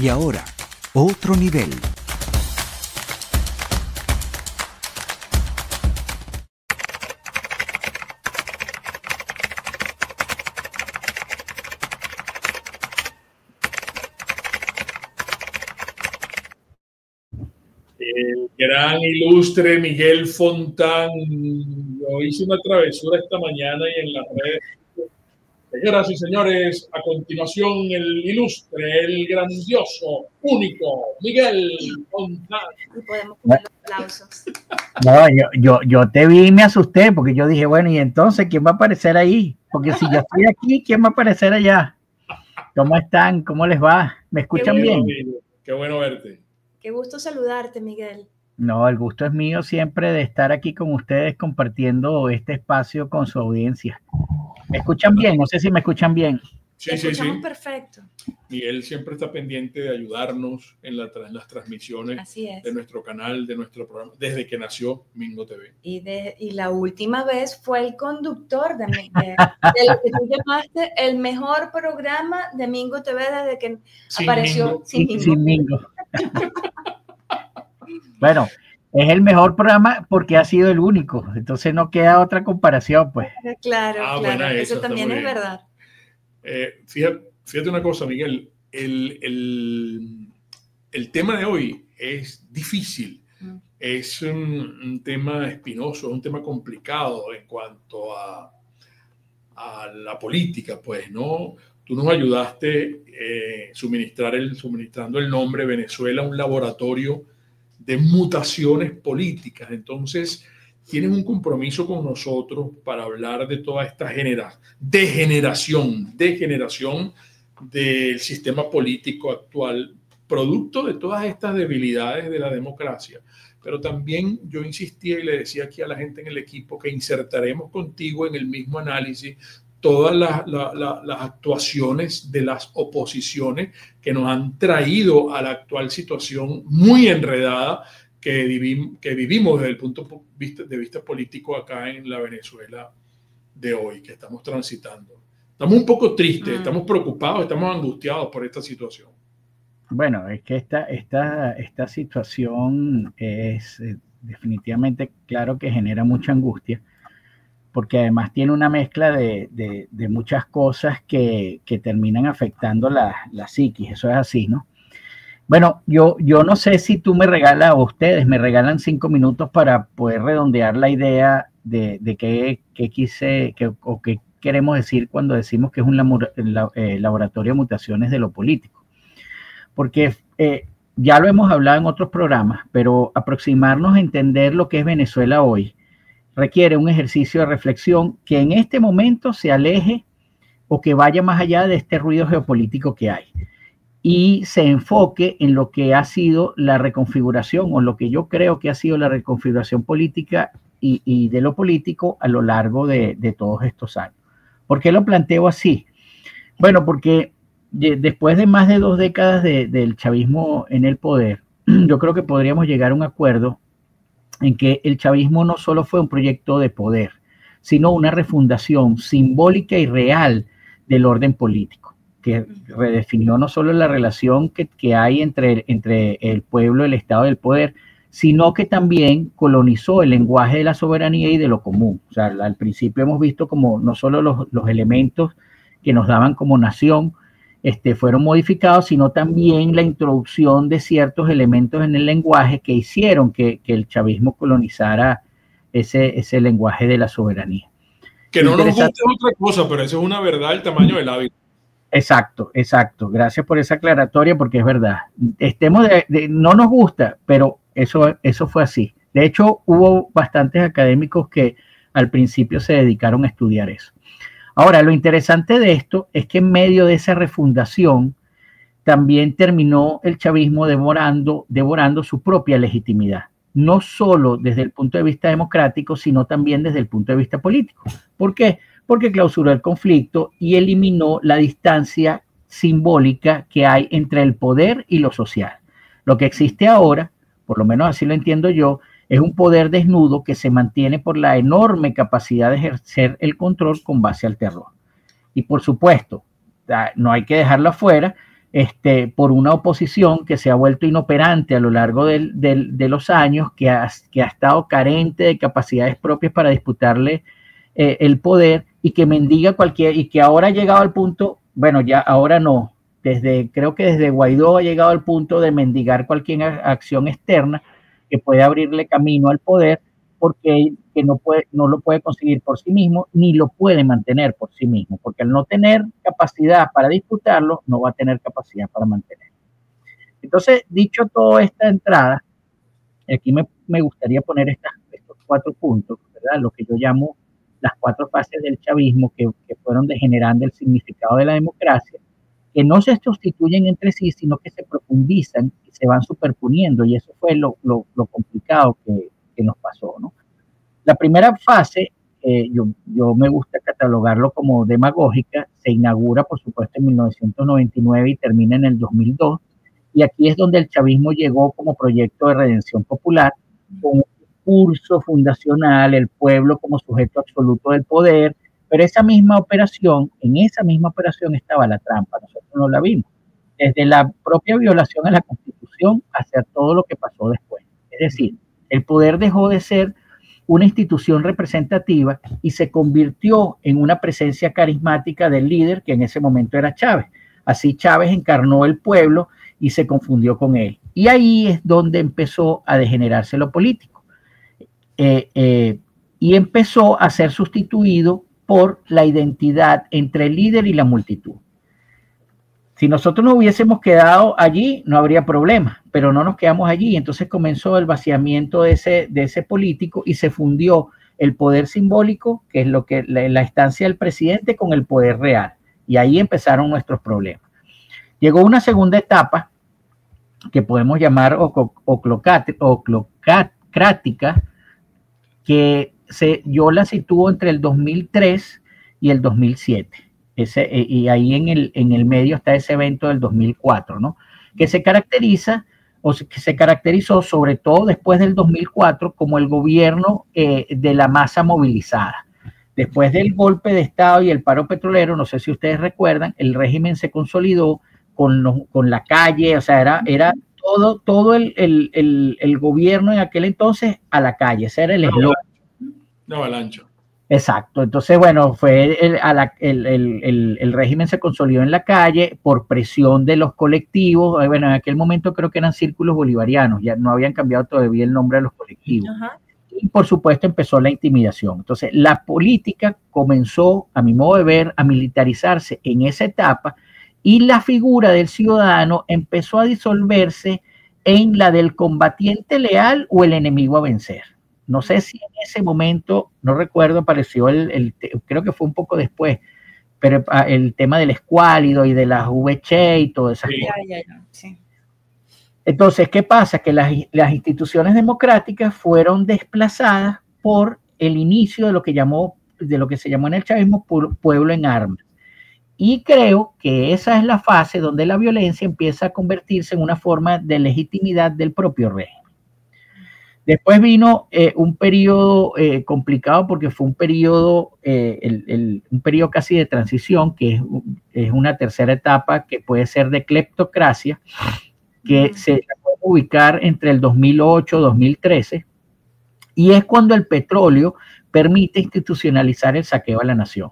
Y ahora, otro nivel. El gran ilustre Miguel Fontán. Yo hice una travesura esta mañana y en las redes. Señoras y señores, a continuación el ilustre, el grandioso, único Miguel Fontán. Y podemos poner los aplausos. No, yo te vi y me asusté porque yo dije, bueno, y entonces, ¿quién va a aparecer ahí? Porque si yo estoy aquí, ¿quién va a aparecer allá? ¿Cómo están? ¿Cómo les va? ¿Me escuchan bien? Amigo. Qué bueno verte. Qué gusto saludarte, Miguel. No, el gusto es mío siempre de estar aquí con ustedes compartiendo este espacio con su audiencia. ¿Me escuchan bien? No sé si me escuchan bien. Sí, escuchamos perfecto. Miguel siempre está pendiente de ayudarnos en las transmisiones de nuestro canal, de nuestro programa, desde que nació Mingo TV. Y la última vez fue el conductor de lo que tú llamaste el mejor programa de Mingo TV desde que apareció Sin Mingo. Bueno, es el mejor programa porque ha sido el único, entonces no queda otra comparación, pues. Claro, eso también es verdad. Fíjate una cosa, Miguel, el tema de hoy es difícil, es un tema espinoso, es un tema complicado en cuanto a la política, pues, ¿no? Tú nos ayudaste suministrando el nombre Venezuela, un laboratorio de mutaciones políticas. Entonces, tienes un compromiso con nosotros para hablar de toda esta degeneración del sistema político actual, producto de todas estas debilidades de la democracia. Pero también yo insistía y le decía aquí a la gente en el equipo que insertaremos contigo en el mismo análisis todas las actuaciones de las oposiciones que nos han traído a la actual situación muy enredada que vivimos desde el punto de vista político acá en la Venezuela de hoy, que estamos transitando. Estamos un poco tristes, estamos preocupados, estamos angustiados por esta situación. Bueno, es que esta situación es definitivamente claro que genera mucha angustia, porque además tiene una mezcla de muchas cosas que terminan afectando la psiquis, eso es así, ¿no? Bueno, yo no sé si tú me regalas, o ustedes me regalan 5 minutos para poder redondear la idea de qué queremos decir cuando decimos que es un laboratorio de mutaciones de lo político. Porque ya lo hemos hablado en otros programas, pero aproximarnos a entender lo que es Venezuela hoy requiere un ejercicio de reflexión que en este momento se aleje o que vaya más allá de este ruido geopolítico que hay y se enfoque en lo que ha sido la reconfiguración o lo que yo creo que ha sido la reconfiguración política y de lo político a lo largo de todos estos años. ¿Por qué lo planteo así? Bueno, porque después de más de 2 décadas del chavismo en el poder, yo creo que podríamos llegar a un acuerdo en que el chavismo no solo fue un proyecto de poder, sino una refundación simbólica y real del orden político, que redefinió no solo la relación que hay entre el pueblo, el Estado y el poder, sino que también colonizó el lenguaje de la soberanía y de lo común. O sea, al principio hemos visto como no solo los elementos que nos daban como nación fueron modificados, sino también la introducción de ciertos elementos en el lenguaje que hicieron que el chavismo colonizara ese lenguaje de la soberanía. Que no nos guste otra cosa, pero eso es una verdad, el tamaño del hábito. Exacto. Gracias por esa aclaratoria, porque es verdad. No nos gusta, pero eso fue así. De hecho, hubo bastantes académicos que al principio se dedicaron a estudiar eso. Ahora, lo interesante de esto es que en medio de esa refundación también terminó el chavismo devorando su propia legitimidad, no solo desde el punto de vista democrático, sino también desde el punto de vista político. ¿Por qué? Porque clausuró el conflicto y eliminó la distancia simbólica que hay entre el poder y lo social. Lo que existe ahora, por lo menos así lo entiendo yo, es un poder desnudo que se mantiene por la enorme capacidad de ejercer el control con base al terror. Y por supuesto, no hay que dejarlo afuera, por una oposición que se ha vuelto inoperante a lo largo de los años, que ha estado carente de capacidades propias para disputarle el poder, y que mendiga y que ahora ha llegado al punto, bueno, ya ahora no, creo que desde Guaidó ha llegado al punto de mendigar cualquier acción externa que puede abrirle camino al poder, porque que no lo puede conseguir por sí mismo, ni lo puede mantener por sí mismo, porque al no tener capacidad para disputarlo, no va a tener capacidad para mantenerlo. Entonces, dicho toda esta entrada, aquí me gustaría poner estos 4 puntos, ¿verdad? Lo que yo llamo las 4 fases del chavismo que fueron degenerando el significado de la democracia, que no se sustituyen entre sí, sino que se profundizan y se van superponiendo, y eso fue lo complicado que nos pasó, ¿no? La primera fase, yo me gusta catalogarlo como demagógica, se inaugura, por supuesto, en 1999 y termina en el 2002, y aquí es donde el chavismo llegó como proyecto de redención popular, con un discurso fundacional, el pueblo como sujeto absoluto del poder, pero en esa misma operación estaba la trampa, nosotros no la vimos, desde la propia violación a la Constitución hasta todo lo que pasó después. Es decir, el poder dejó de ser una institución representativa y se convirtió en una presencia carismática del líder, que en ese momento era Chávez. Así Chávez encarnó el pueblo y se confundió con él. Y ahí es donde empezó a degenerarse lo político. Y empezó a ser sustituido por la identidad entre el líder y la multitud. Si nosotros nos hubiésemos quedado allí, no habría problema, pero no nos quedamos allí. Entonces comenzó el vaciamiento de ese político y se fundió el poder simbólico, que es la estancia del presidente, con el poder real. Y ahí empezaron nuestros problemas. Llegó una segunda etapa que podemos llamar oclocrática, que yo la sitúo entre el 2003 y el 2007. Y ahí en el medio está ese evento del 2004, ¿no? Que se caracterizó sobre todo después del 2004 como el gobierno de la masa movilizada. Después del golpe de Estado y el paro petrolero, no sé si ustedes recuerdan, el régimen se consolidó con la calle, o sea, era todo el gobierno en aquel entonces a la calle, ese era el eslogan. No, al ancho. Exacto, entonces bueno, el régimen se consolidó en la calle por presión de los colectivos. Bueno, en aquel momento creo que eran círculos bolivarianos, ya no habían cambiado todavía el nombre de los colectivos. Ajá. Y por supuesto empezó la intimidación. Entonces la política comenzó, a mi modo de ver, a militarizarse en esa etapa, y la figura del ciudadano empezó a disolverse en la del combatiente leal o el enemigo a vencer. No sé si en ese momento, no recuerdo, apareció creo que fue un poco después, pero el tema del escuálido y de las VC y todo eso. Sí. Entonces, ¿qué pasa? Que las instituciones democráticas fueron desplazadas por el inicio de lo que se llamó en el chavismo pueblo en armas. Y creo que esa es la fase donde la violencia empieza a convertirse en una forma de legitimidad del propio régimen. Después vino un periodo complicado, porque fue un periodo casi de transición, que es una tercera etapa que puede ser de cleptocracia, que se puede ubicar entre el 2008 y 2013, y es cuando el petróleo permite institucionalizar el saqueo a la nación.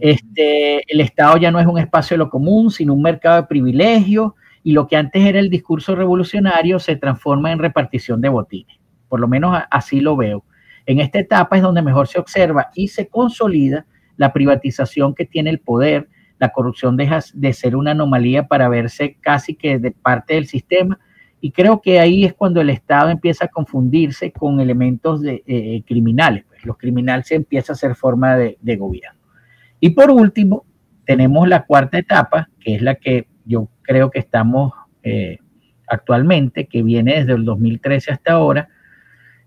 El Estado ya no es un espacio de lo común, sino un mercado de privilegios, y lo que antes era el discurso revolucionario se transforma en repartición de botines. Por lo menos así lo veo. En esta etapa es donde mejor se observa y se consolida la privatización que tiene el poder. La corrupción deja de ser una anomalía para verse casi que de parte del sistema, y creo que ahí es cuando el Estado empieza a confundirse con elementos criminales. Pues los criminales se empieza a hacer forma de gobierno. Y por último, tenemos la cuarta etapa, que es la que yo creo que estamos actualmente, que viene desde el 2013 hasta ahora,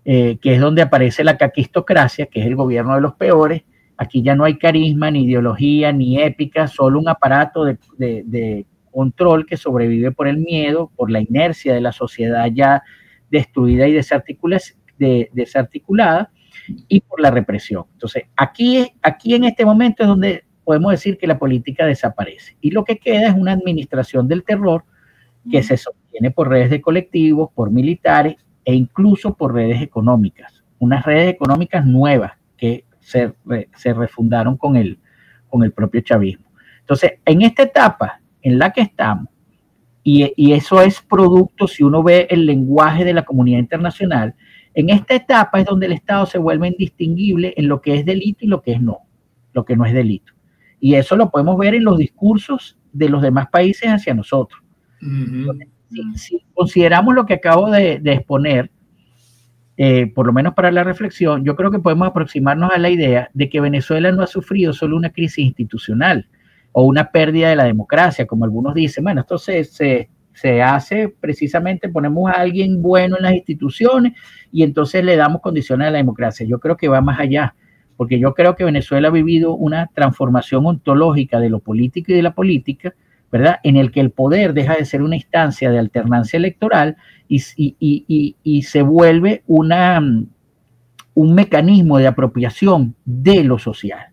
que es donde aparece la caquistocracia, que es el gobierno de los peores. Aquí ya no hay carisma, ni ideología, ni épica, solo un aparato de control que sobrevive por el miedo, por la inercia de la sociedad ya destruida y desarticulada, y por la represión. Entonces, aquí en este momento es donde podemos decir que la política desaparece. Y lo que queda es una administración del terror que se sostiene por redes de colectivos, por militares e incluso por redes económicas. Unas redes económicas nuevas que se refundaron con el propio chavismo. Entonces, en esta etapa en la que estamos, y eso es producto, si uno ve el lenguaje de la comunidad internacional, en esta etapa es donde el Estado se vuelve indistinguible en lo que es delito y lo que no es delito. Y eso lo podemos ver en los discursos de los demás países hacia nosotros. Entonces, si consideramos lo que acabo de exponer, por lo menos para la reflexión, yo creo que podemos aproximarnos a la idea de que Venezuela no ha sufrido solo una crisis institucional o una pérdida de la democracia, como algunos dicen. Bueno, esto se hace precisamente, ponemos a alguien bueno en las instituciones y entonces le damos condiciones a la democracia. Yo creo que va más allá, porque yo creo que Venezuela ha vivido una transformación ontológica de lo político y de la política, ¿verdad? En el que el poder deja de ser una instancia de alternancia electoral y se vuelve un mecanismo de apropiación de lo social.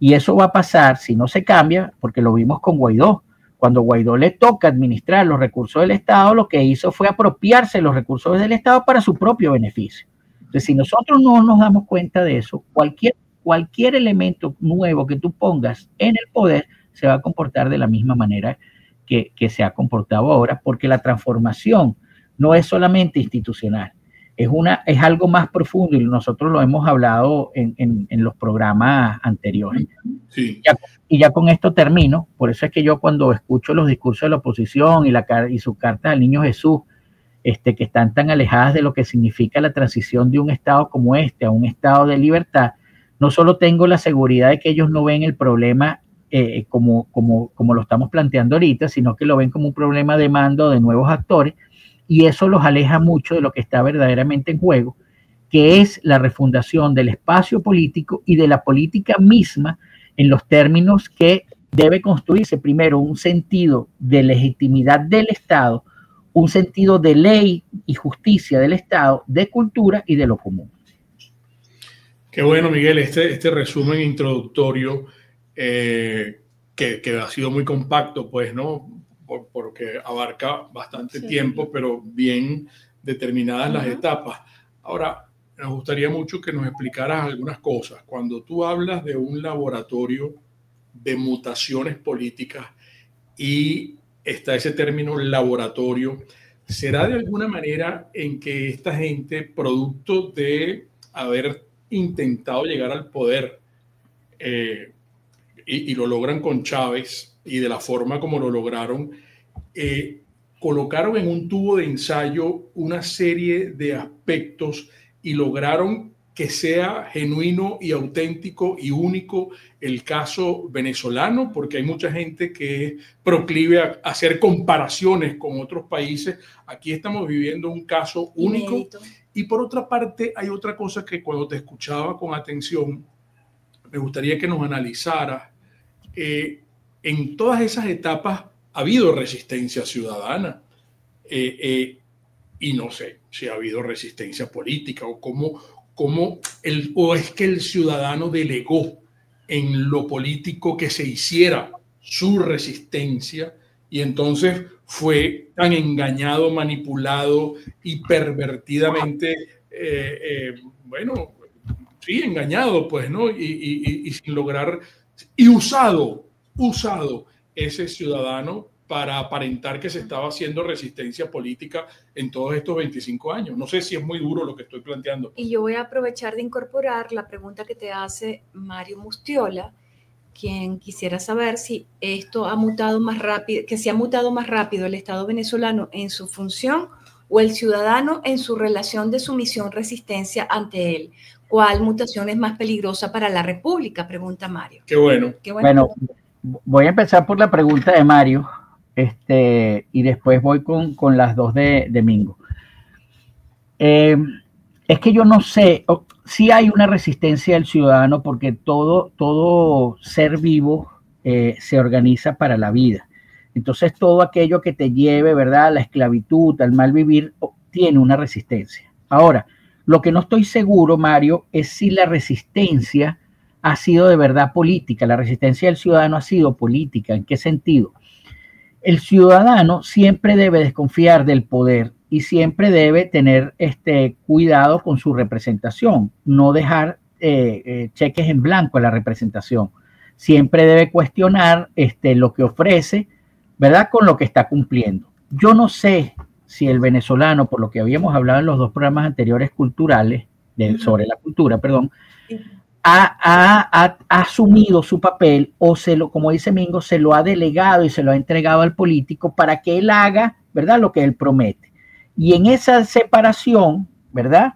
Y eso va a pasar si no se cambia, porque lo vimos con Guaidó. Cuando Guaidó le toca administrar los recursos del Estado, lo que hizo fue apropiarse de los recursos del Estado para su propio beneficio. Entonces, si nosotros no nos damos cuenta de eso, cualquier elemento nuevo que tú pongas en el poder se va a comportar de la misma manera que se ha comportado ahora, porque la transformación no es solamente institucional, es algo más profundo y nosotros lo hemos hablado en los programas anteriores. Sí. Y ya con esto termino. Por eso es que yo cuando escucho los discursos de la oposición y sus cartas al Niño Jesús, que están tan alejadas de lo que significa la transición de un Estado como este a un Estado de libertad, no solo tengo la seguridad de que ellos no ven el problema como lo estamos planteando ahorita, sino que lo ven como un problema de mando de nuevos actores, y eso los aleja mucho de lo que está verdaderamente en juego, que es la refundación del espacio político y de la política misma en los términos que debe construirse primero un sentido de legitimidad del Estado, un sentido de ley y justicia del Estado, de cultura y de lo común. Qué bueno, Miguel, este resumen introductorio que ha sido muy compacto, pues, ¿no? Porque abarca bastante tiempo, pero bien determinadas las etapas. Ahora, nos gustaría mucho que nos explicaras algunas cosas. Cuando tú hablas de un laboratorio de mutaciones políticas y está ese término laboratorio, ¿será de alguna manera en que esta gente, producto de haber intentado llegar al poder y lo logran con Chávez y de la forma como lo lograron, colocaron en un tubo de ensayo una serie de aspectos y lograron que sea genuino y auténtico y único el caso venezolano? Porque hay mucha gente que es proclive a hacer comparaciones con otros países. Aquí estamos viviendo un caso único. Inédito. Y por otra parte, hay otra cosa que cuando te escuchaba con atención, me gustaría que nos analizaras. En todas esas etapas ha habido resistencia ciudadana y no sé si ha habido resistencia política o o es que el ciudadano delegó en lo político que se hiciera su resistencia y entonces fue tan engañado, manipulado y pervertidamente, engañado, pues, ¿no? Y sin lograr, y usado ese ciudadano para aparentar que se estaba haciendo resistencia política en todos estos 25 años. No sé si es muy duro lo que estoy planteando. Y yo voy a aprovechar de incorporar la pregunta que te hace Mario Mustiola, quien quisiera saber si esto ha mutado más rápido, que se ha mutado más rápido el Estado venezolano en su función o el ciudadano en su relación de sumisión-resistencia ante él. ¿Cuál mutación es más peligrosa para la República? Pregunta Mario. Qué bueno. Bueno, voy a empezar por la pregunta de Mario, y después voy con las dos de Mingo. Es que yo no sé, sí hay una resistencia del ciudadano porque todo ser vivo se organiza para la vida. Entonces todo aquello que te lleve, ¿verdad?, a la esclavitud, al mal vivir, tiene una resistencia. Ahora, lo que no estoy seguro, Mario, es si la resistencia ha sido de verdad política, la resistencia del ciudadano ha sido política. ¿En qué sentido? El ciudadano siempre debe desconfiar del poder y siempre debe tener cuidado con su representación, no dejar cheques en blanco a la representación. Siempre debe cuestionar lo que ofrece, ¿verdad?, con lo que está cumpliendo. Yo no sé si el venezolano, por lo que habíamos hablado en los dos programas anteriores culturales, sobre la cultura, perdón, ha asumido su papel o como dice Mingo, se lo ha delegado y se lo ha entregado al político para que él haga, ¿verdad?, lo que él promete. Y en esa separación, ¿verdad?,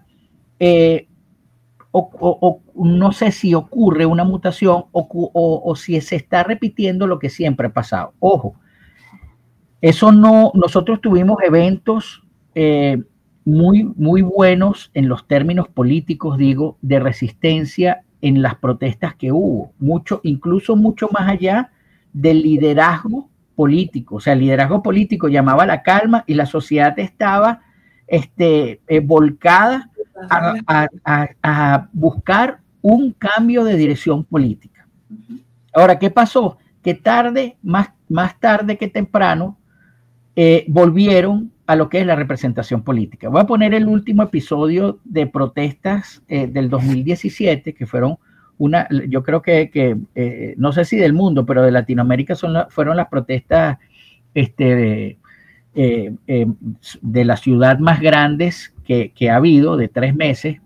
no sé si ocurre una mutación o si se está repitiendo lo que siempre ha pasado. Ojo, eso no, nosotros tuvimos eventos muy buenos en los términos políticos, digo, de resistencia en las protestas que hubo, incluso mucho más allá del liderazgo político. O sea, el liderazgo político llamaba a la calma y la sociedad estaba volcada a buscar un cambio de dirección política. Ahora, ¿qué pasó? Que más tarde que temprano, volvieron a lo que es la representación política. Voy a poner el último episodio de protestas del 2017, que fueron yo creo que no sé si del mundo, pero de Latinoamérica fueron las protestas de la ciudad más grandes que ha habido, de 3 meses,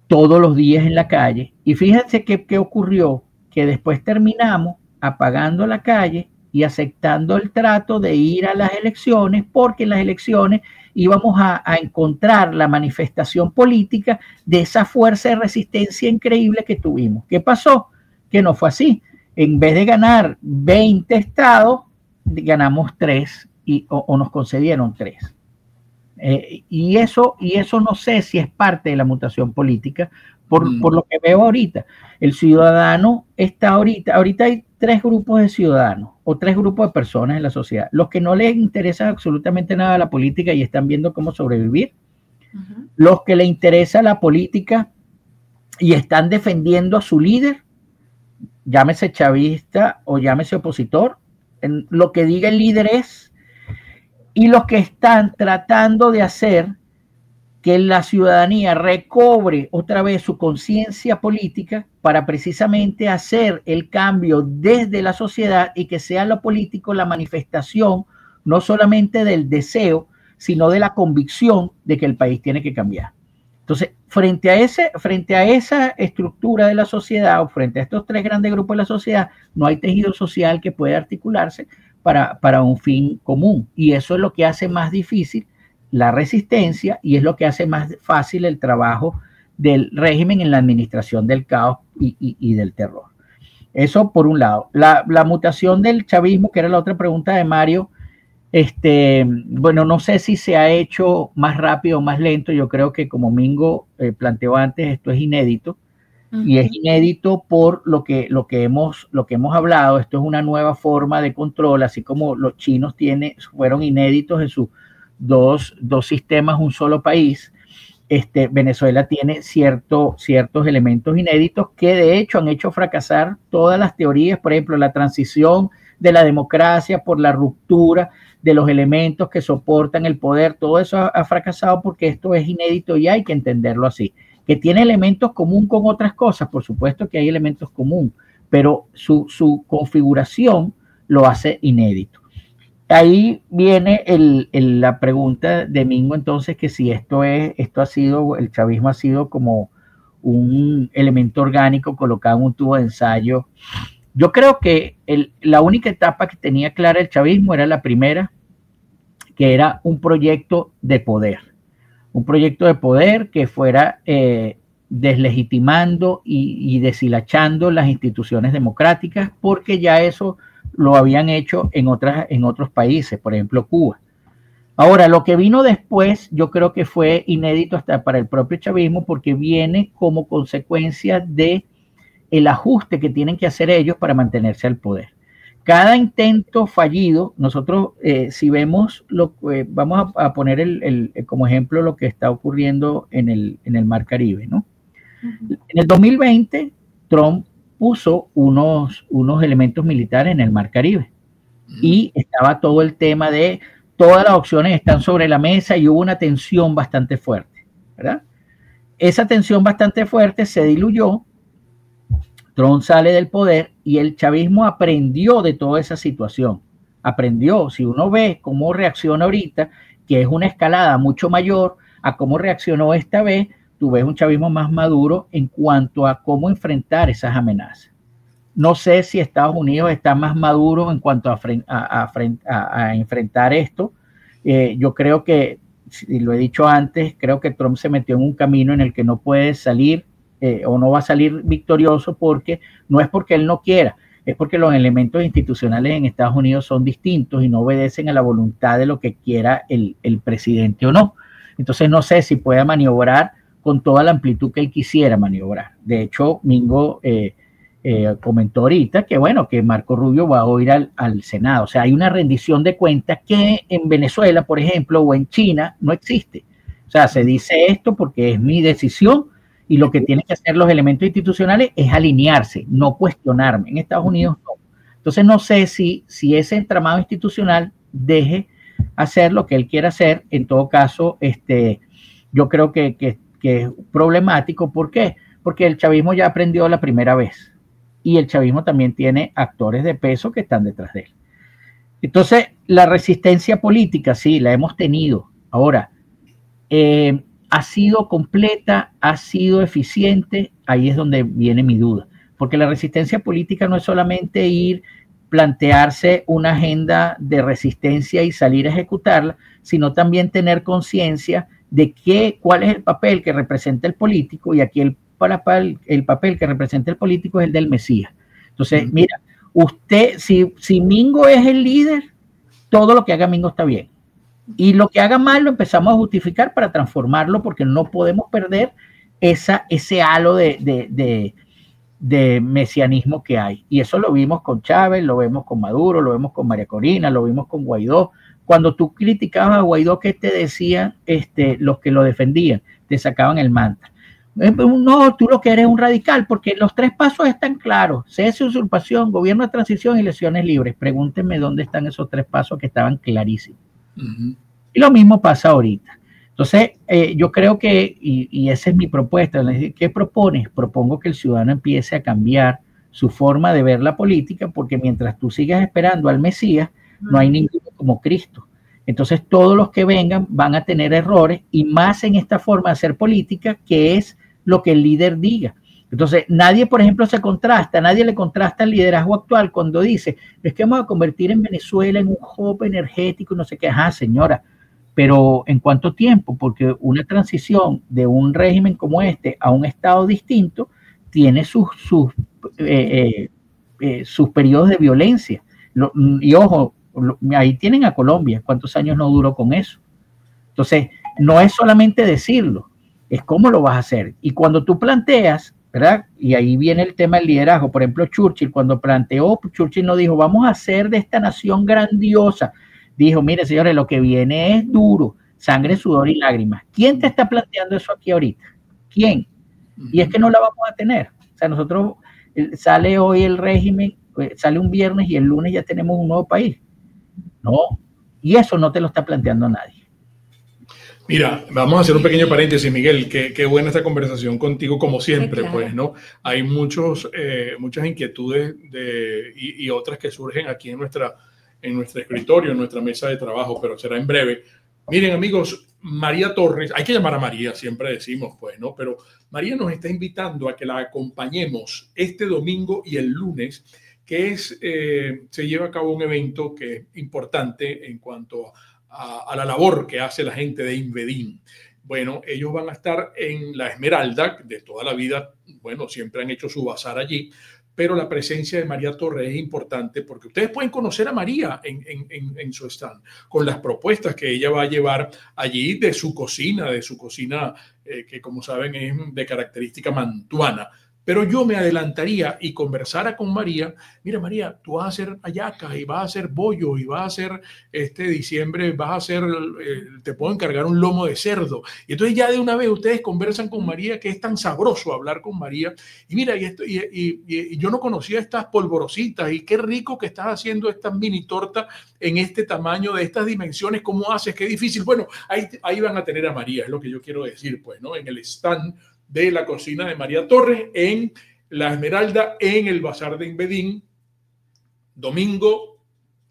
todos los días en la calle. Y fíjense qué ocurrió, que después terminamos apagando la calle y aceptando el trato de ir a las elecciones, porque en las elecciones íbamos a encontrar la manifestación política de esa fuerza de resistencia increíble que tuvimos. ¿Qué pasó? Que no fue así. En vez de ganar 20 estados, ganamos 3 o nos concedieron 3. Y eso no sé si es parte de la mutación política, por lo que veo ahorita. El ciudadano está ahorita hay 3 grupos de ciudadanos o 3 grupos de personas en la sociedad. Los que no les interesa absolutamente nada la política y están viendo cómo sobrevivir. Los que les interesa la política y están defendiendo a su líder, llámese chavista o llámese opositor, lo que diga el líder es, y los que están tratando de hacer que la ciudadanía recobre otra vez su conciencia política para precisamente hacer el cambio desde la sociedad y que sea lo político la manifestación no solamente del deseo, sino de la convicción de que el país tiene que cambiar. Entonces, frente a esa estructura de la sociedad o frente a estos 3 grandes grupos de la sociedad, no hay tejido social que pueda articularse para un fin común. Y eso es lo que hace más difícil la resistencia y es lo que hace más fácil el trabajo del régimen en la administración del caos y del terror. Eso por un lado. La mutación del chavismo, que era la otra pregunta de Mario, bueno, no sé si se ha hecho más rápido o más lento. Yo creo que, como Mingo planteó antes, esto es inédito. Y es inédito por lo que hemos hablado. Esto es una nueva forma de control, así como los chinos fueron inéditos en sus dos sistemas, un solo país. Venezuela tiene ciertos elementos inéditos que de hecho han hecho fracasar todas las teorías, por ejemplo, la transición de la democracia por la ruptura de los elementos que soportan el poder. Todo eso ha fracasado porque esto es inédito y hay que entenderlo así. Que tiene elementos comunes con otras cosas, por supuesto que hay elementos comunes, pero su configuración lo hace inédito. Ahí viene la pregunta de Mingo, entonces, que si el chavismo ha sido como un elemento orgánico colocado en un tubo de ensayo. Yo creo que la única etapa que tenía clara el chavismo era la primera, que era un proyecto de poder. Un proyecto de poder que fuera deslegitimando y deshilachando las instituciones democráticas, porque ya eso lo habían hecho en otros países, por ejemplo Cuba. Ahora, lo que vino después yo creo que fue inédito hasta para el propio chavismo, porque viene como consecuencia de el ajuste que tienen que hacer ellos para mantenerse al poder. Cada intento fallido, nosotros si vemos, vamos a poner como ejemplo lo que está ocurriendo en el Mar Caribe, ¿no? En el 2020 Trump puso unos elementos militares en el Mar Caribe. Y estaba todo el tema de todas las opciones están sobre la mesa y hubo una tensión bastante fuerte, ¿verdad? Esa tensión bastante fuerte se diluyó, Trump sale del poder y el chavismo aprendió de toda esa situación. Aprendió, si uno ve cómo reacciona ahorita, que es una escalada mucho mayor a cómo reaccionó esta vez, tú ves un chavismo más maduro en cuanto a cómo enfrentar esas amenazas. No sé si Estados Unidos está más maduro en cuanto a enfrentar esto. Yo creo que, y lo he dicho antes, creo que Trump se metió en un camino en el que no puede salir o no va a salir victorioso, porque no es porque él no quiera, es porque los elementos institucionales en Estados Unidos son distintos y no obedecen a la voluntad de lo que quiera el presidente o no. Entonces no sé si pueda maniobrar con toda la amplitud que él quisiera maniobrar. De hecho, Mingo comentó ahorita que bueno, que Marco Rubio va a ir al Senado. O sea, hay una rendición de cuentas que en Venezuela, por ejemplo, o en China no existe. O sea, se dice esto porque es mi decisión y lo que tienen que hacer los elementos institucionales es alinearse, no cuestionarme. En Estados Unidos no. Entonces no sé si ese entramado institucional deje hacer lo que él quiera hacer. En todo caso, yo creo que es problemático. ¿Por qué? Porque el chavismo ya aprendió la primera vez y el chavismo también tiene actores de peso que están detrás de él. Entonces, la resistencia política, sí, la hemos tenido. Ahora, ¿ha sido completa? ¿Ha sido eficiente? Ahí es donde viene mi duda. Porque la resistencia política no es solamente plantearse una agenda de resistencia y salir a ejecutarla, sino también tener conciencia de cuál es el papel que representa el político, y aquí el papel que representa el político es el del Mesías. Entonces, mira, usted, si Mingo es el líder, todo lo que haga Mingo está bien. Y lo que haga mal lo empezamos a justificar para transformarlo, porque no podemos perder ese halo de mesianismo que hay. Y eso lo vimos con Chávez, lo vemos con Maduro, lo vemos con María Corina, lo vimos con Guaidó. Cuando tú criticabas a Guaidó, ¿qué te decían los que lo defendían? Te sacaban el mantra. No, tú lo que eres un radical, porque los 3 pasos están claros: cese, usurpación, gobierno de transición y elecciones libres. Pregúntenme dónde están esos 3 pasos que estaban clarísimos. Y lo mismo pasa ahorita. Entonces, yo creo que, y esa es mi propuesta, ¿qué propones? Propongo que el ciudadano empiece a cambiar su forma de ver la política, porque mientras tú sigas esperando al Mesías, no hay ninguno como Cristo. Entonces, todos los que vengan van a tener errores, y más en esta forma de hacer política, que es lo que el líder diga. Entonces, nadie, por ejemplo, nadie le contrasta al liderazgo actual cuando dice, es que vamos a convertir en Venezuela en un hub energético, no sé qué. Ajá, señora, pero ¿en cuánto tiempo? Porque una transición de un régimen como este a un estado distinto tiene sus periodos de violencia. Y ojo, ahí tienen a Colombia, ¿cuántos años no duró con eso? Entonces, no es solamente decirlo, es cómo lo vas a hacer. Y cuando tú planteas, ¿verdad? Y ahí viene el tema del liderazgo. Por ejemplo, Churchill, cuando planteó, Churchill no dijo, vamos a hacer de esta nación grandiosa. Dijo, mire, señores, lo que viene es duro, sangre, sudor y lágrimas. ¿Quién te está planteando eso aquí ahorita? ¿Quién? Y es que no la vamos a tener. O sea, nosotros, sale hoy el régimen, sale un viernes y el lunes ya tenemos un nuevo país. No, y eso no te lo está planteando nadie. Mira, vamos a hacer un pequeño paréntesis, Miguel. Qué buena esta conversación contigo, como siempre, claro. Pues, ¿no? Hay muchas inquietudes y otras que surgen aquí en nuestro escritorio, en nuestra mesa de trabajo, pero será en breve. Miren, amigos, María Torres, hay que llamar a María, siempre decimos, pues, ¿no? Pero María nos está invitando a que la acompañemos este domingo y el lunes, que se lleva a cabo un evento que es importante en cuanto a la labor que hace la gente de Invedim. Bueno, ellos van a estar en La Esmeralda, de toda la vida, bueno, siempre han hecho su bazar allí, pero la presencia de María Torres es importante porque ustedes pueden conocer a María en su stand, con las propuestas que ella va a llevar allí de su cocina, que como saben es de característica mantuana. Pero yo me adelantaría y conversara con María. Mira, María, tú vas a hacer hallacas y vas a hacer bollo y vas a hacer diciembre, vas a hacer, te puedo encargar un lomo de cerdo. Y entonces ya de una vez ustedes conversan con María, que es tan sabroso hablar con María. Y mira, y yo no conocía estas polvorositas y qué rico que estás haciendo estas mini tortas en este tamaño, de estas dimensiones, ¿cómo haces? Qué difícil. Bueno, ahí van a tener a María, es lo que yo quiero decir, pues, ¿no? En el stand de la cocina de María Torres, en La Esmeralda, en el Bazar de Inbedín, domingo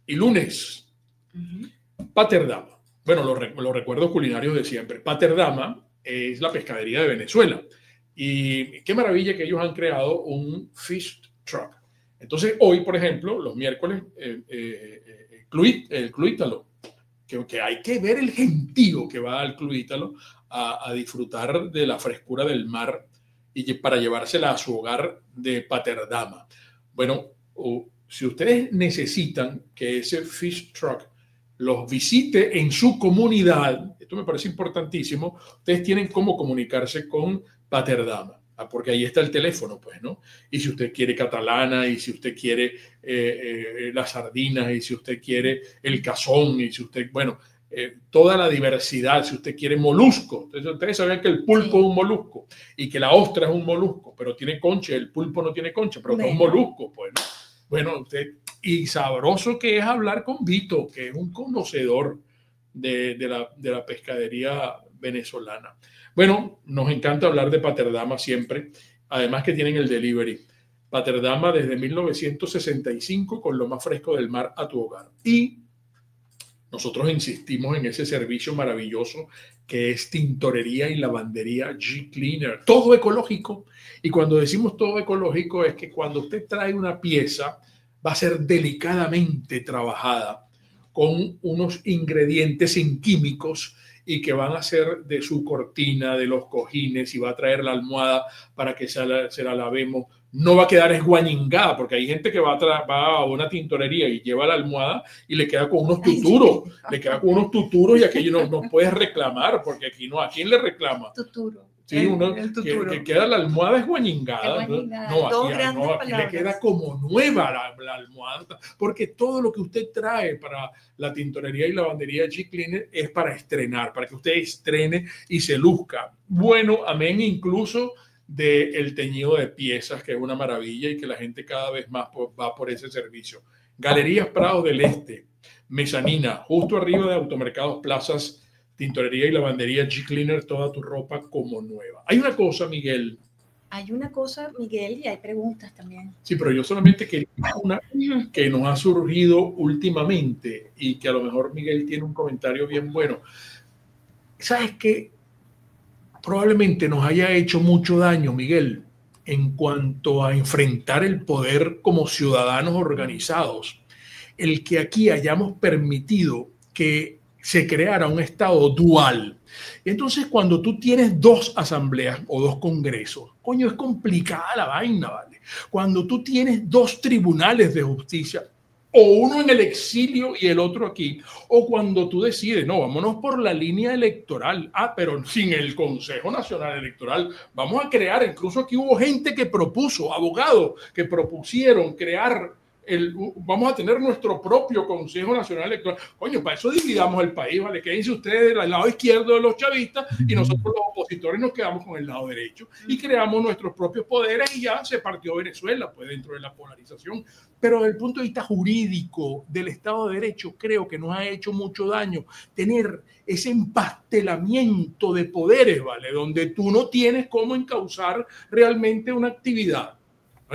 y lunes. Paterdama. Bueno, los recuerdos culinarios de siempre. Paterdama es la pescadería de Venezuela. Y qué maravilla que ellos han creado un fish truck. Entonces, hoy, por ejemplo, los miércoles, el Club Ítalo, que hay que ver el gentío que va al Club Ítalo a disfrutar de la frescura del mar y para llevársela a su hogar de Paterdama. Bueno, si ustedes necesitan que ese fish truck los visite en su comunidad, esto me parece importantísimo, ustedes tienen cómo comunicarse con Paterdama, porque ahí está el teléfono, pues, ¿no? Y si usted quiere catalana, y si usted quiere las sardinas, y si usted quiere el cazón, y si usted, bueno, toda la diversidad, si usted quiere molusco. Entonces, ustedes saben que el pulpo es un molusco y que la ostra es un molusco, pero tiene concha, el pulpo no tiene concha, pero es un molusco, pues, ¿no? Bueno, y sabroso que es hablar con Vito, que es un conocedor de la pescadería venezolana. Bueno, nos encanta hablar de Paterdama siempre, además que tienen el delivery. Paterdama desde 1965 con lo más fresco del mar a tu hogar. Y nosotros insistimos en ese servicio maravilloso que es tintorería y lavandería G-Cleaner. Todo ecológico. Y cuando decimos todo ecológico es que cuando usted trae una pieza va a ser delicadamente trabajada con unos ingredientes sin químicos y que van a ser de su cortina, de los cojines, y va a traer la almohada para que se la lavemos. No va a quedar esguañingada, porque hay gente que va a una tintorería y lleva la almohada y le queda con unos tuturos. Le queda con unos tuturos y aquello no puedes reclamar, porque aquí no. ¿A quién le reclama? Tuturo. Sí, el tuturo. Que queda la almohada esguañingada. No, aquí le queda como nueva la almohada, porque todo lo que usted trae para la tintorería y lavandería G-Cleaner es para estrenar, para que usted estrene y se luzca. Bueno, amén, incluso del teñido de piezas, que es una maravilla y que la gente cada vez más va por ese servicio. Galerías Prados del Este, mezanina, justo arriba de Automercados Plazas, tintorería y lavandería G-Cleaner, toda tu ropa como nueva. Hay una cosa, Miguel. Hay una cosa, Miguel, y hay preguntas también. Sí, pero yo solamente quería una que nos ha surgido últimamente y que a lo mejor Miguel tiene un comentario bien bueno. ¿Sabes qué? Probablemente nos haya hecho mucho daño, Miguel, en cuanto a enfrentar el poder como ciudadanos organizados, el que aquí hayamos permitido que se creara un estado dual. Y entonces cuando tú tienes dos asambleas o dos congresos, coño, es complicada la vaina, ¿vale? Cuando tú tienes dos tribunales de justicia, o uno en el exilio y el otro aquí, o cuando tú decides, no, vámonos por la línea electoral, pero sin el Consejo Nacional Electoral, vamos a crear, incluso aquí hubo gente que propuso, abogados que propusieron crear vamos a tener nuestro propio Consejo Nacional Electoral. Coño, para eso dividamos el país, ¿vale? Quédense ustedes del lado izquierdo de los chavistas y nosotros los opositores nos quedamos con el lado derecho y creamos nuestros propios poderes y ya se partió Venezuela, pues, dentro de la polarización. Pero desde el punto de vista jurídico del Estado de Derecho, creo que nos ha hecho mucho daño tener ese empastelamiento de poderes, ¿vale? Donde tú no tienes cómo encauzar realmente una actividad.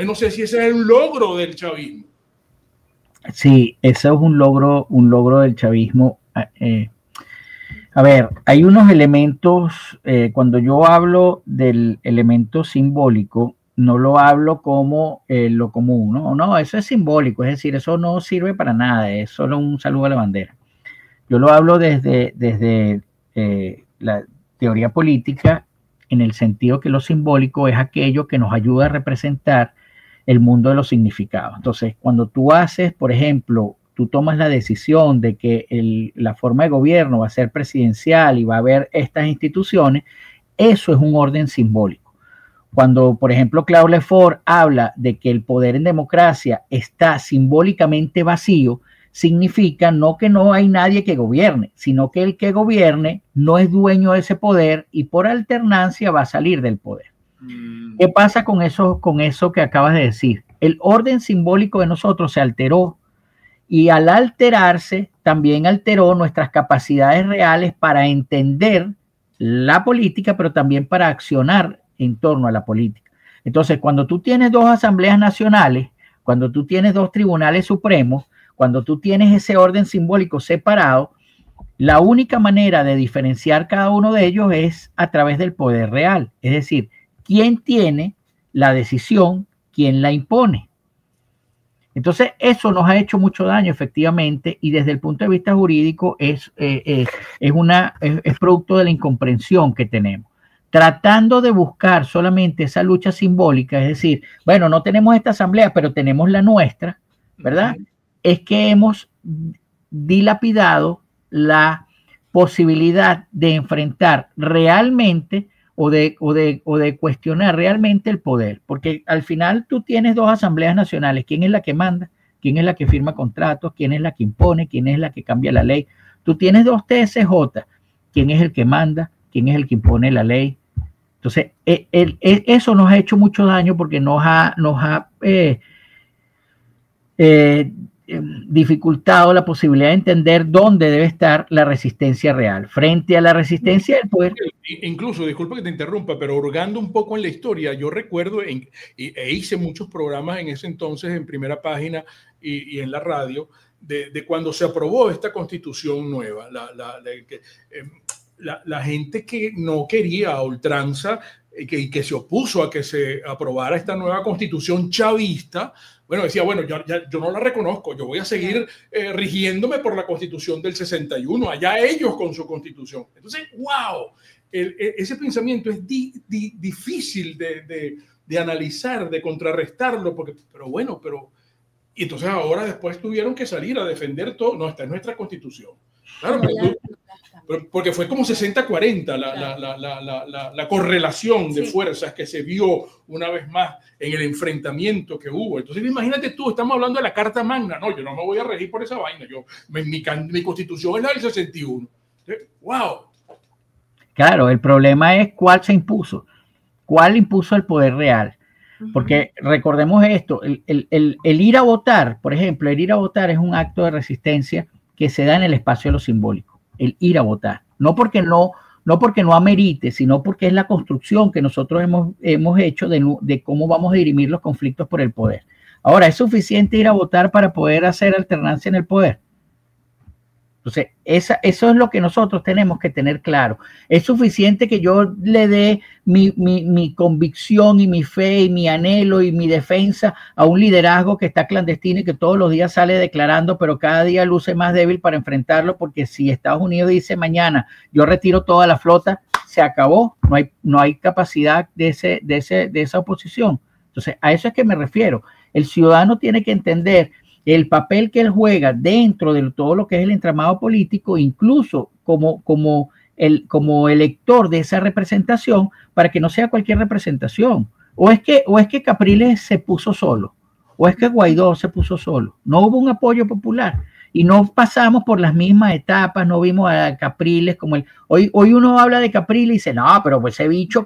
No sé si ese es el logro del chavismo. Sí, eso es un logro del chavismo. A ver, hay unos elementos, cuando yo hablo del elemento simbólico, no lo hablo como lo común, no, eso es simbólico, es decir, eso no sirve para nada, es solo un saludo a la bandera. Yo lo hablo desde la teoría política, en el sentido que lo simbólico es aquello que nos ayuda a representar el mundo de los significados. Entonces, cuando tú haces, por ejemplo, tú tomas la decisión de que la forma de gobierno va a ser presidencial y va a haber estas instituciones, eso es un orden simbólico. Cuando, por ejemplo, Claude Lefort habla de que el poder en democracia está simbólicamente vacío, significa no que no hay nadie que gobierne, sino que el que gobierne no es dueño de ese poder y por alternancia va a salir del poder. ¿Qué pasa con eso que acabas de decir? El orden simbólico de nosotros se alteró y al alterarse también alteró nuestras capacidades reales para entender la política, pero también para accionar en torno a la política. Entonces, cuando tú tienes dos asambleas nacionales, cuando tú tienes dos tribunales supremos, cuando tú tienes ese orden simbólico separado, la única manera de diferenciar cada uno de ellos es a través del poder real. Es decir, quién tiene la decisión, quién la impone. Entonces, eso nos ha hecho mucho daño, efectivamente, y desde el punto de vista jurídico es producto de la incomprensión que tenemos. Tratando de buscar solamente esa lucha simbólica, es decir, bueno, no tenemos esta asamblea, pero tenemos la nuestra, ¿verdad? Es que hemos dilapidado la posibilidad de enfrentar realmente o de cuestionar realmente el poder, porque al final tú tienes dos asambleas nacionales. ¿Quién es la que manda? ¿Quién es la que firma contratos? ¿Quién es la que impone? ¿Quién es la que cambia la ley? Tú tienes dos TSJ. ¿Quién es el que manda? ¿Quién es el que impone la ley? Entonces, eso nos ha hecho mucho daño porque nos ha dificultado la posibilidad de entender dónde debe estar la resistencia real frente a la resistencia del poder. Incluso, disculpa que te interrumpa, pero hurgando un poco en la historia, yo recuerdo e hice muchos programas en ese entonces en Primera Página y en la radio de cuando se aprobó esta constitución nueva. La gente que no quería a ultranza y que se opuso a que se aprobara esta nueva constitución chavista, bueno, decía, bueno, yo no la reconozco, yo voy a seguir rigiéndome por la constitución del 61, allá ellos con su constitución. Entonces, wow, ese pensamiento es difícil de analizar, de contrarrestarlo, y entonces ahora después tuvieron que salir a defender todo, no, esta es nuestra constitución. Claro, porque fue como 60-40 la correlación de fuerzas que se vio una vez más en el enfrentamiento que hubo. Entonces imagínate tú, estamos hablando de la Carta Magna, no, yo no me voy a regir por esa vaina, mi constitución es la del 61. ¡Wow! Claro, el problema es cuál se impuso, cuál impuso el poder real. Porque recordemos esto, el ir a votar, por ejemplo, el ir a votar es un acto de resistencia que se da en el espacio de lo simbólico, el ir a votar. No porque no amerite, sino porque es la construcción que nosotros hemos hecho de cómo vamos a dirimir los conflictos por el poder. Ahora, ¿es suficiente ir a votar para poder hacer alternancia en el poder? Entonces, eso es lo que nosotros tenemos que tener claro. ¿Es suficiente que yo le dé mi convicción y mi fe y mi anhelo y mi defensa a un liderazgo que está clandestino y que todos los días sale declarando, pero cada día luce más débil para enfrentarlo? Porque si Estados Unidos dice mañana, yo retiro toda la flota, se acabó, no hay capacidad de esa oposición. Entonces, a eso es que me refiero. El ciudadano tiene que entender el papel que él juega dentro de todo lo que es el entramado político, incluso como elector de esa representación, para que no sea cualquier representación. O es que Capriles se puso solo, o es que Guaidó se puso solo. No hubo un apoyo popular y no pasamos por las mismas etapas, no vimos a Capriles como hoy uno habla de Capriles y dice, no, pero pues ese bicho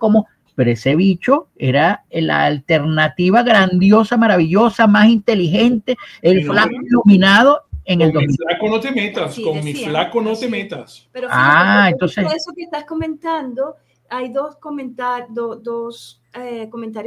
pero ese bicho era la alternativa grandiosa, maravillosa, más inteligente, el flaco iluminado en el 2000. Con mi flaco no te metas, sí, con mi flaco no te metas. Pero fíjate, entonces todo eso que estás comentando, hay dos comentarios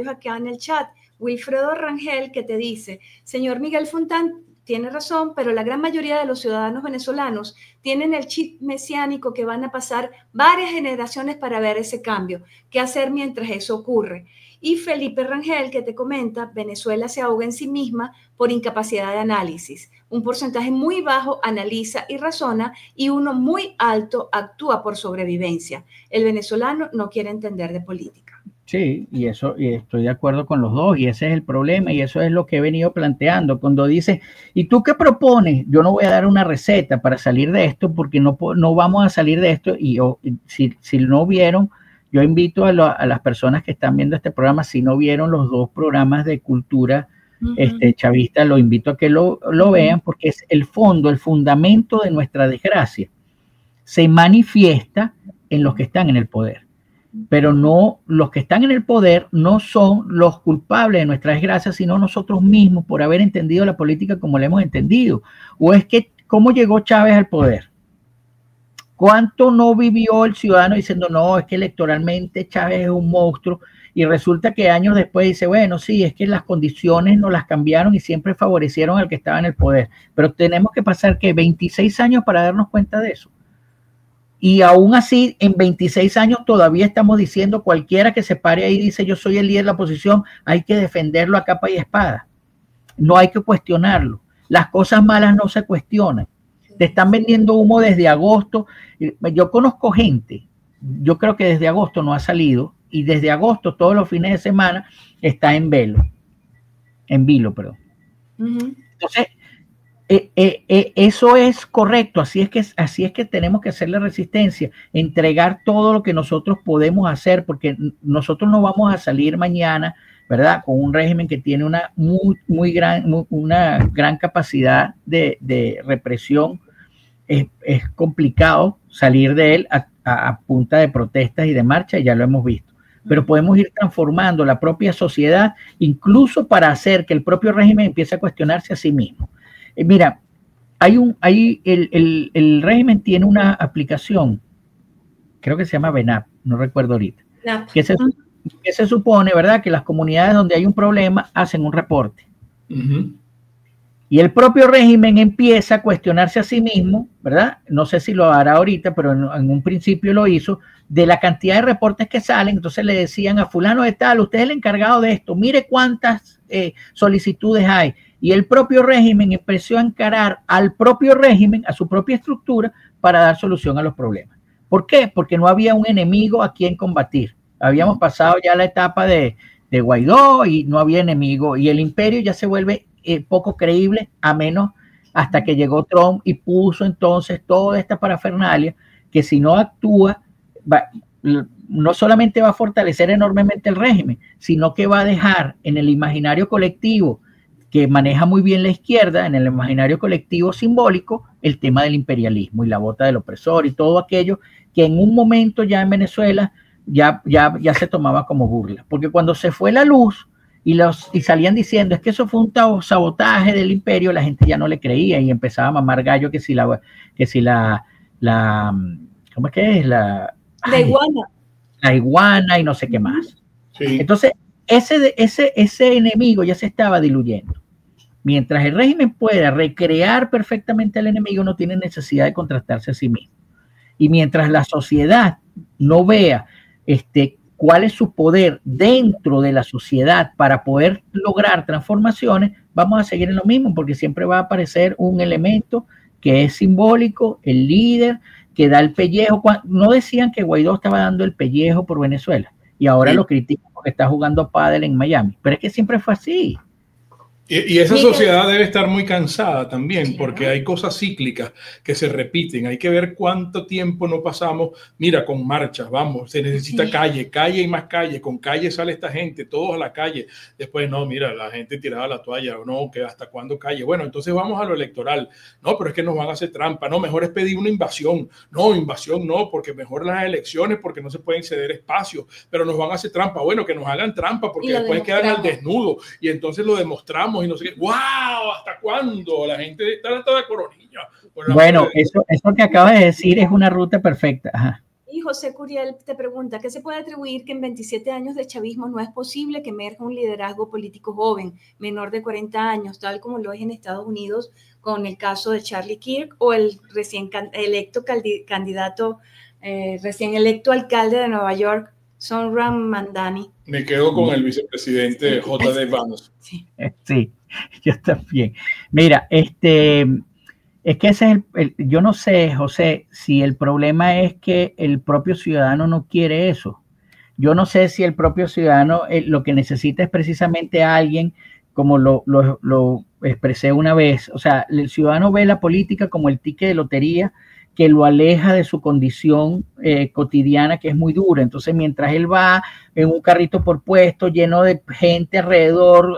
acá en el chat. Wilfredo Rangel que te dice, señor Miguel Fontán, tiene razón, pero la gran mayoría de los ciudadanos venezolanos tienen el chip mesiánico que van a pasar varias generaciones para ver ese cambio. ¿Qué hacer mientras eso ocurre? Y Felipe Rangel que te comenta, Venezuela se ahoga en sí misma por incapacidad de análisis. Un porcentaje muy bajo analiza y razona y uno muy alto actúa por sobrevivencia. El venezolano no quiere entender de política. Sí, y estoy de acuerdo con los dos, y ese es el problema, y eso es lo que he venido planteando. Cuando dice, ¿y tú qué propones? Yo no voy a dar una receta para salir de esto, porque no vamos a salir de esto, y si no vieron, Yo invito a las personas que están viendo este programa, si no vieron los 2 programas de cultura chavista, lo invito a que lo vean, porque es el fondo, el fundamento de nuestra desgracia. Se manifiesta en los que están en el poder, pero no, los que están en el poder no son los culpables de nuestra desgracia, sino nosotros mismos por haber entendido la política como la hemos entendido. O es que, ¿cómo llegó Chávez al poder? ¿Cuánto no vivió el ciudadano diciendo, no, es que electoralmente Chávez es un monstruo? Y resulta que años después dice, bueno, sí, es que las condiciones no las cambiaron y siempre favorecieron al que estaba en el poder. Pero tenemos que pasar, ¿qué? 26 años para darnos cuenta de eso. Y aún así, en 26 años todavía estamos diciendo, cualquiera que se pare ahí y dice, yo soy el líder de la oposición, hay que defenderlo a capa y espada. No hay que cuestionarlo. Las cosas malas no se cuestionan. Te están vendiendo humo desde agosto. Yo conozco gente, yo creo que desde agosto no ha salido, y desde agosto todos los fines de semana está en vilo. Entonces, eso es correcto, así es que tenemos que hacerle resistencia, entregar todo lo que nosotros podemos hacer, porque nosotros no vamos a salir mañana, ¿verdad?, con un régimen que tiene una gran capacidad de represión. Es complicado salir de él a punta de protestas y de marcha, ya lo hemos visto. Pero podemos ir transformando la propia sociedad, incluso para hacer que el propio régimen empiece a cuestionarse a sí mismo. Mira, el régimen tiene una aplicación, creo que se llama BENAP, no recuerdo ahorita, que se supone, ¿verdad?, que las comunidades donde hay un problema hacen un reporte. Y el propio régimen empieza a cuestionarse a sí mismo, ¿verdad? No sé si lo hará ahorita, pero en un principio lo hizo, de la cantidad de reportes que salen. Entonces le decían a fulano de tal, usted es el encargado de esto, mire cuántas solicitudes hay. Y el propio régimen empezó a encarar al propio régimen, a su propia estructura, para dar solución a los problemas. ¿Por qué? Porque no había un enemigo a quien combatir. Habíamos pasado ya la etapa de Guaidó y no había enemigo, y el imperio ya se vuelve poco creíble, a menos hasta que llegó Trump y puso entonces toda esta parafernalia que, si no actúa, no solamente va a fortalecer enormemente el régimen, sino que va a dejar en el imaginario colectivo, que maneja muy bien la izquierda, en el imaginario colectivo simbólico, el tema del imperialismo y la bota del opresor y todo aquello que en un momento ya en Venezuela ya se tomaba como burla. Porque cuando se fue la luz y salían diciendo, es que eso fue un sabotaje del imperio, la gente ya no le creía y empezaba a mamar gallo que si la ¿cómo es que es? La iguana. La iguana y no sé qué más. Sí. Entonces, ese enemigo ya se estaba diluyendo. Mientras el régimen pueda recrear perfectamente al enemigo, no tiene necesidad de contrastarse a sí mismo. Y mientras la sociedad no vea cuál es su poder dentro de la sociedad para poder lograr transformaciones, vamos a seguir en lo mismo, porque siempre va a aparecer un elemento que es simbólico, el líder que da el pellejo. No decían que Guaidó estaba dando el pellejo por Venezuela y ahora lo critican porque está jugando pádel en Miami, pero es que siempre fue así. Y esa sociedad debe estar muy cansada también, porque hay cosas cíclicas que se repiten. Hay que ver cuánto tiempo no pasamos. Mira, con marchas, vamos, se necesita calle y más calle. Con calle sale esta gente, todos a la calle. Después, no, mira, la gente tiraba la toalla, o no, que hasta cuándo calle. Bueno, entonces vamos a lo electoral. No, pero es que nos van a hacer trampa. No, mejor es pedir una invasión. No, invasión no, porque mejor las elecciones, porque no se pueden ceder espacios, pero nos van a hacer trampa. Bueno, que nos hagan trampa, porque después quedan al desnudo y entonces lo demostramos y no sé qué. ¡Wow! ¿Hasta cuándo? La gente está toda coronilla. Bueno, eso que acabas de decir es una ruta perfecta. Ajá. Y José Curiel te pregunta, ¿qué se puede atribuir que en 27 años de chavismo no es posible que emerja un liderazgo político joven, menor de 40 años, tal como lo es en Estados Unidos con el caso de Charlie Kirk o el recién electo alcalde de Nueva York, Zohran Mamdani? Me quedo con el vicepresidente J.D. Vance. Sí, yo también. Mira, es que ese es yo no sé, José, si el problema es que el propio ciudadano no quiere eso. Yo no sé si el propio ciudadano lo que necesita es precisamente a alguien, como lo expresé una vez. O sea, el ciudadano ve la política como el ticket de lotería que lo aleja de su condición cotidiana, que es muy dura. Entonces, mientras él va en un carrito por puesto, lleno de gente alrededor,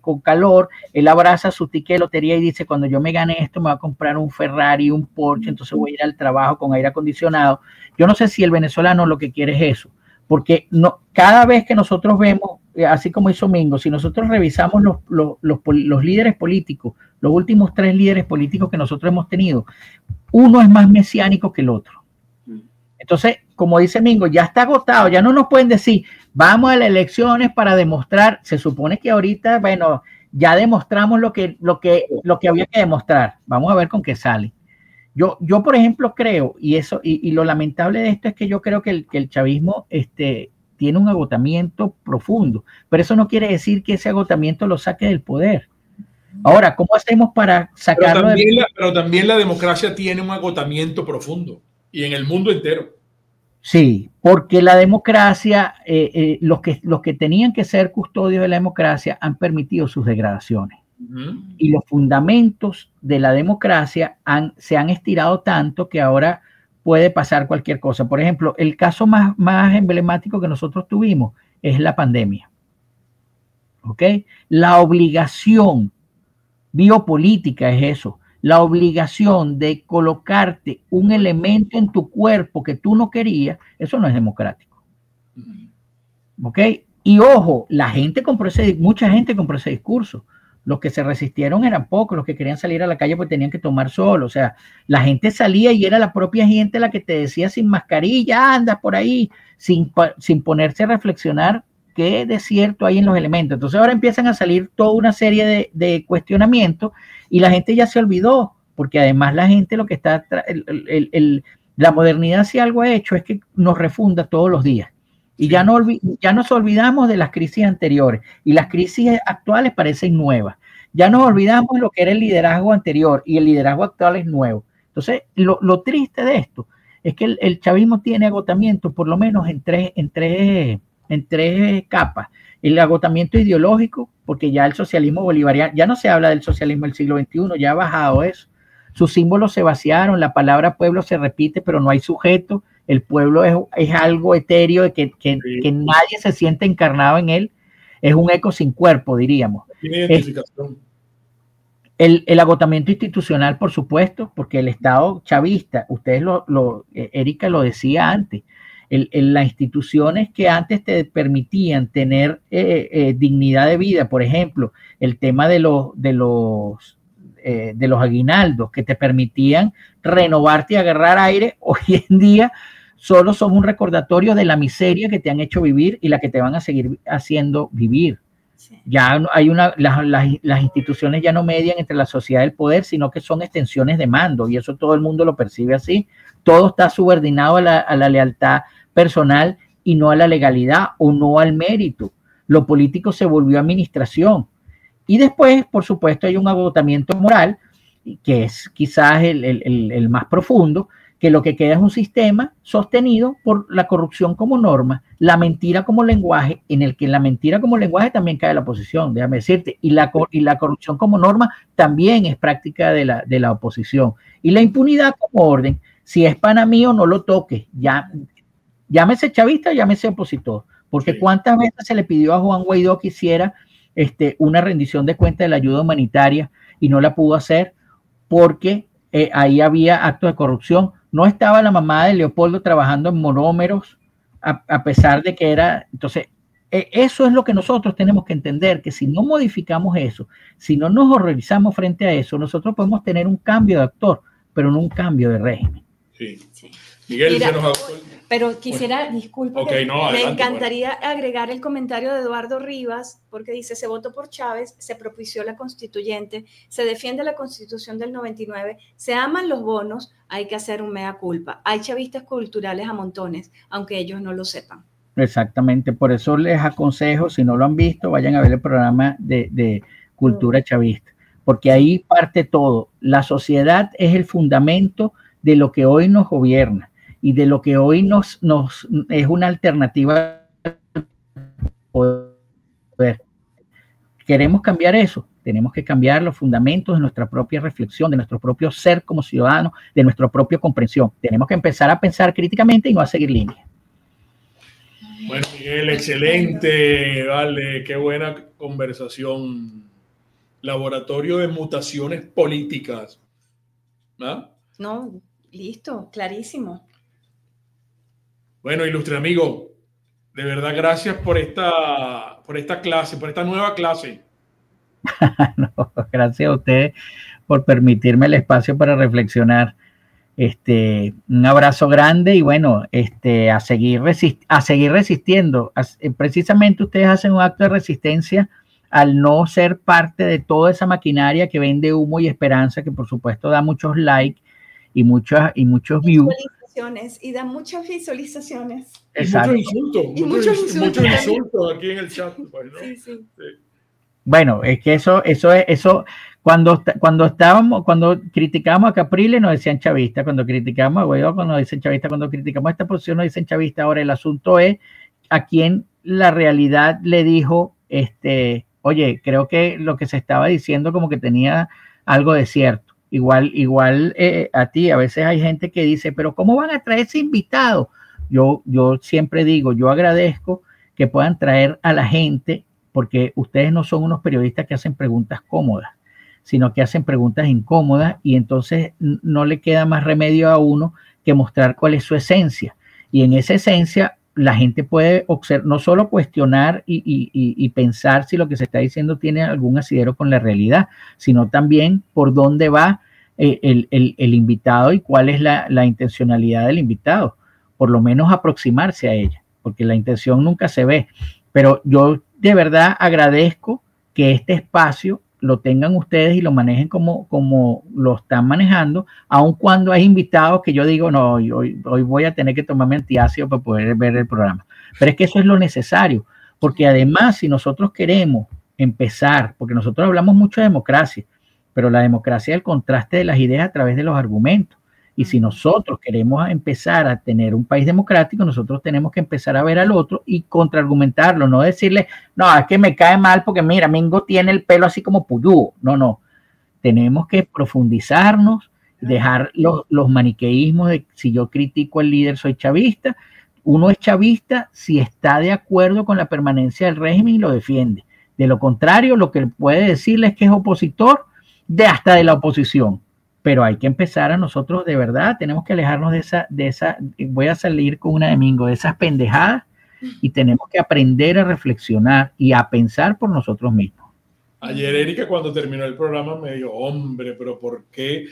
con calor, él abraza su ticket de lotería y dice, cuando yo me gane esto, me voy a comprar un Ferrari, un Porsche, entonces voy a ir al trabajo con aire acondicionado. Yo no sé si el venezolano lo que quiere es eso, porque no, cada vez que nosotros vemos, así como hizo Mingo, si nosotros revisamos los líderes políticos, los últimos 3 líderes políticos que nosotros hemos tenido, uno es más mesiánico que el otro. Entonces, como dice Mingo, ya está agotado, ya no nos pueden decir, vamos a las elecciones para demostrar, se supone que ahorita, bueno, ya demostramos lo que había que demostrar, vamos a ver con qué sale. Yo por ejemplo, creo, y lo lamentable de esto es que yo creo que el chavismo tiene un agotamiento profundo, pero eso no quiere decir que ese agotamiento lo saque del poder. Ahora, ¿cómo hacemos para sacarlo? Pero también la democracia tiene un agotamiento profundo, y en el mundo entero. Sí, porque la democracia, los que tenían que ser custodios de la democracia han permitido sus degradaciones. Y los fundamentos de la democracia se han estirado tanto que ahora puede pasar cualquier cosa. Por ejemplo, el caso más emblemático que nosotros tuvimos es la pandemia. ¿Ok? La obligación biopolítica es eso. La obligación de colocarte un elemento en tu cuerpo que tú no querías, eso no es democrático. ¿Ok? Y ojo, mucha gente compró ese discurso. Los que se resistieron eran pocos, los que querían salir a la calle pues tenían que tomar sol. O sea, la gente salía y era la propia gente la que te decía sin mascarilla, andas por ahí, sin ponerse a reflexionar qué de cierto hay en los elementos. Entonces ahora empiezan a salir toda una serie de cuestionamientos y la gente ya se olvidó, porque además la gente lo que está, la modernidad si algo ha hecho es que nos refunda todos los días. Y ya nos olvidamos de las crisis anteriores y las crisis actuales parecen nuevas. Ya nos olvidamos de lo que era el liderazgo anterior y el liderazgo actual es nuevo. Entonces, lo triste de esto es que el chavismo tiene agotamiento por lo menos en tres capas. El agotamiento ideológico, porque ya el socialismo bolivariano, ya no se habla del socialismo del siglo XXI, ya ha bajado eso. Sus símbolos se vaciaron, la palabra pueblo se repite, pero no hay sujeto. El pueblo es algo etéreo de que nadie se siente encarnado en él. Es un eco sin cuerpo, diríamos. Tiene identificación. El agotamiento institucional, por supuesto, porque el Estado chavista, Erika lo decía antes, las instituciones que antes te permitían tener dignidad de vida, por ejemplo, el tema de los aguinaldos que te permitían renovarte y agarrar aire, hoy en día solo son un recordatorio de la miseria que te han hecho vivir y la que te van a seguir haciendo vivir. Sí. Ya hay las instituciones ya no median entre la sociedad y el poder, sino que son extensiones de mando, y eso todo el mundo lo percibe así. Todo está subordinado a la lealtad personal y no a la legalidad o no al mérito. Lo político se volvió administración. Y después, por supuesto, hay un agotamiento moral, que es quizás el más profundo, que lo que queda es un sistema sostenido por la corrupción como norma, la mentira como lenguaje, en el que en la mentira como lenguaje también cae la oposición, déjame decirte, y la corrupción como norma también es práctica de la oposición. Y la impunidad como orden, si es pana mío, no lo toque, llámese chavista, llámese opositor, porque sí. ¿Cuántas veces se le pidió a Juan Guaidó que hiciera una rendición de cuenta de la ayuda humanitaria y no la pudo hacer porque ahí había actos de corrupción? No estaba la mamá de Leopoldo trabajando en monómeros, a pesar de que era... Entonces, eso es lo que nosotros tenemos que entender, que si no modificamos eso, si no nos horrorizamos frente a eso, nosotros podemos tener un cambio de actor, pero no un cambio de régimen. Sí. Miguel, mira, pero quisiera, disculpa, me encantaría agregar el comentario de Eduardo Rivas, porque dice, se votó por Chávez, se propició la constituyente, se defiende la constitución del 99, se aman los bonos, hay que hacer un mea culpa. Hay chavistas culturales a montones, aunque ellos no lo sepan. Exactamente, por eso les aconsejo, si no lo han visto, vayan a ver el programa de Cultura Chavista, porque ahí parte todo. La sociedad es el fundamento de lo que hoy nos gobierna y de lo que hoy nos es una alternativa al poder. ¿Queremos cambiar eso? tenemos que cambiar los fundamentos de nuestra propia reflexión, de nuestro propio ser como ciudadanos, de nuestra propia comprensión. Tenemos que empezar a pensar críticamente y no a seguir líneas. Bueno, Miguel, excelente, vale, qué buena conversación. Laboratorio de mutaciones políticas. ¿Ah? No, listo, clarísimo. Bueno, ilustre amigo, de verdad gracias por esta clase, por esta nueva clase. No, gracias a ustedes por permitirme el espacio para reflexionar. Un abrazo grande y bueno, a seguir resistiendo. Precisamente ustedes hacen un acto de resistencia al no ser parte de toda esa maquinaria que vende humo y esperanza, que por supuesto da muchos likes y muchos views. Y da muchas visualizaciones. Exacto. Y muchos insultos aquí en el chat. Pues, ¿no? Sí. Bueno, es que eso cuando criticamos a Capriles nos decían chavistas, cuando criticamos a Guaidó nos dicen chavistas, cuando criticamos a esta posición nos dicen chavistas. Ahora el asunto es a quién la realidad le dijo, oye, creo que lo que se estaba diciendo como que tenía algo de cierto. Igual a ti, a veces hay gente que dice, pero ¿cómo van a traer ese invitado? Yo siempre digo, yo agradezco que puedan traer a la gente, porque ustedes no son unos periodistas que hacen preguntas cómodas, sino que hacen preguntas incómodas y entonces no le queda más remedio a uno que mostrar cuál es su esencia. Y en esa esencia la gente puede no solo cuestionar y pensar si lo que se está diciendo tiene algún asidero con la realidad, sino también por dónde va el invitado y cuál es la intencionalidad del invitado, por lo menos aproximarse a ella, porque la intención nunca se ve. Pero yo de verdad agradezco que este espacio lo tengan ustedes y lo manejen como lo están manejando, aun cuando hay invitados que yo digo, no, hoy voy a tener que tomarme antiácido para poder ver el programa. Pero es que eso es lo necesario, porque además si nosotros queremos empezar, porque nosotros hablamos mucho de democracia, pero la democracia es el contraste de las ideas a través de los argumentos. Y si nosotros queremos empezar a tener un país democrático, nosotros tenemos que empezar a ver al otro y contraargumentarlo, no decirle, no, es que me cae mal porque mira, Mingo tiene el pelo así como puyú. No. Tenemos que profundizarnos, dejar los maniqueísmos de si yo critico al líder soy chavista. Uno es chavista si está de acuerdo con la permanencia del régimen y lo defiende. De lo contrario, lo que puede decirle es que es opositor hasta de la oposición. Pero hay que empezar a nosotros de verdad, tenemos que alejarnos de esa, voy a salir con una de Mingo, de esas pendejadas, y tenemos que aprender a reflexionar y a pensar por nosotros mismos. Ayer Erika cuando terminó el programa me dijo, hombre, pero ¿por qué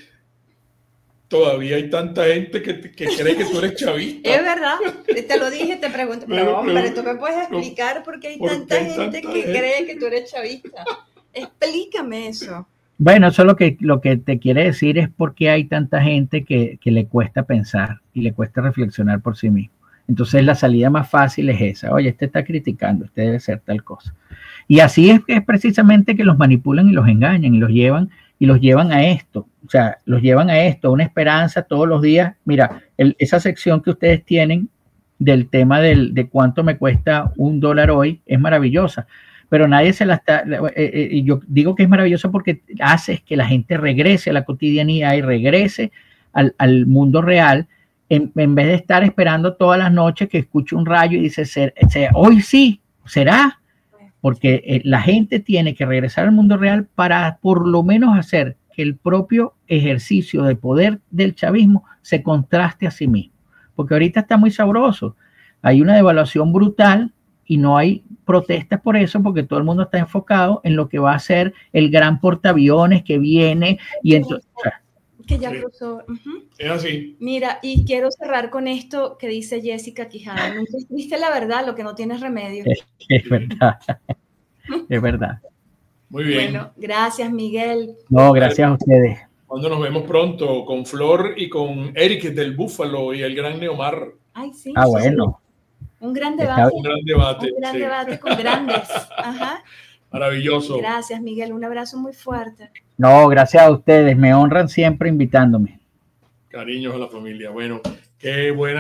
todavía hay tanta gente que cree que tú eres chavista? Es verdad, te lo dije, te pregunto, pero hombre, ¿tú me puedes explicar por qué hay tanta gente que cree que tú eres chavista? Explícame eso. Bueno, eso lo que te quiere decir es por qué hay tanta gente que le cuesta pensar y le cuesta reflexionar por sí mismo. Entonces la salida más fácil es esa. Oye, este está criticando, este debe ser tal cosa. Y así es precisamente que los manipulan y los engañan y los llevan a esto. O sea, los llevan a esto, a una esperanza todos los días. Mira, esa sección que ustedes tienen del tema de cuánto me cuesta $1 hoy es maravillosa. Pero nadie se la está, yo digo que es maravilloso porque hace que la gente regrese a la cotidianidad y regrese al mundo real, en vez de estar esperando todas las noches que escuche un rayo y dice, hoy sí, será, porque la gente tiene que regresar al mundo real para por lo menos hacer que el propio ejercicio de poder del chavismo se contraste a sí mismo, porque ahorita está muy sabroso, hay una devaluación brutal y no hay protestas por eso, porque todo el mundo está enfocado en lo que va a ser el gran portaaviones que viene y entonces... Que ya cruzó. Es así. Mira, y quiero cerrar con esto que dice Jessica Quijada. Nunca viste la verdad, lo que no tiene remedio. Es verdad. Es verdad. Muy bien. Bueno, gracias, Miguel. No, gracias a ustedes. Cuando nos vemos pronto con Flor y con Eric del Búfalo y el gran Neomar. Ay, sí. Ah, bueno. Un gran debate. Un gran debate. Un gran debate con grandes. Ajá. Maravilloso. Gracias, Miguel. Un abrazo muy fuerte. No, gracias a ustedes. Me honran siempre invitándome. Cariños a la familia. Bueno, qué buena.